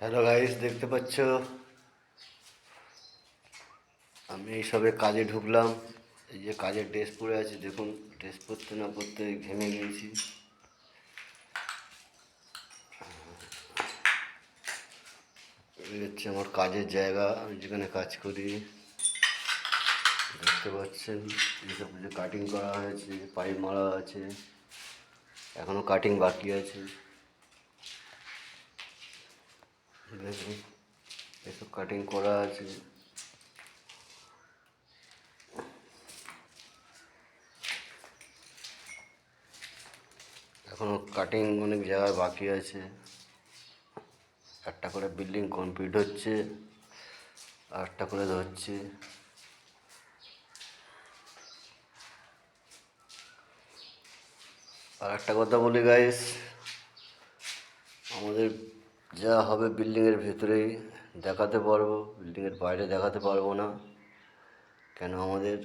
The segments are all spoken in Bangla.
হ্যালো গাইস, দেখতে পাচ্ছ আমি এই সবে কাজে ঢুকলাম। এই যে কাজের ড্রেস পরে আছি, দেখুন ড্রেস পরতে না পরতে ঘেমে গিয়েছি। এই হচ্ছে আমার কাজের জায়গা, আমি যেখানে কাজ করি। দেখতে পাচ্ছেন এইসব যে কাটিং করা হয়েছে, পাইপ মারা আছে, এখনো কাটিং বাকি আছে। দেখুন এসব কাটিং করা আছে। এখনো কাটিং অনেক জায়গায় বাকি আছে। একটা করে বিল্ডিং কমপ্লিট হচ্ছে, আর একটা করে ধরছে। আর একটা কথা বলি গাইস, আমাদের যা হবে বিল্ডিংয়ের ভেতরেই দেখাতে পারবো, বিল্ডিংয়ের বাইরে দেখাতে পারবো না। কেন আমাদের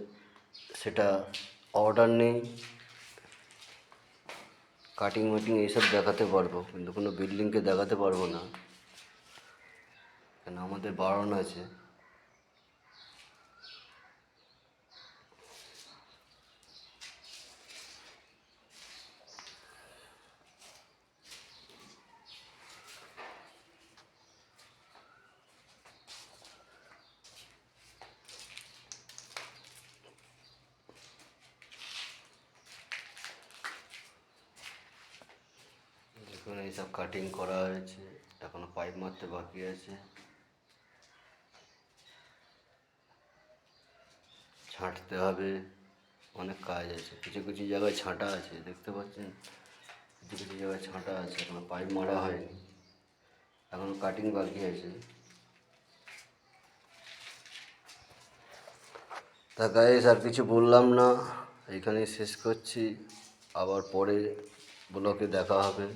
সেটা অর্ডার নেই। কাটিং মাটিং এইসব দেখাতে পারবো, কিন্তু কোনো বিল্ডিংকে দেখাতে পারবো না, কেন আমাদের বারণ আছে। দেখুন এইসব কাটিং করা হয়েছে, এখনো পাইপ মারতে বাকি আছে, ছাঁটতে হবে, অনেক কাজ আছে। কিছু কিছু জায়গায় ছাঁটা আছে, দেখতে পাচ্ছেন কিছু কিছু জায়গায় ছাঁটা আছে, এখনো পাইপ মারা হয়নি, এখনো কাটিং বাকি আছে। তা গাইস আর কিছু বললাম না, এইখানেই শেষ করছি। আবার পরে ব্লগে দেখা হবে।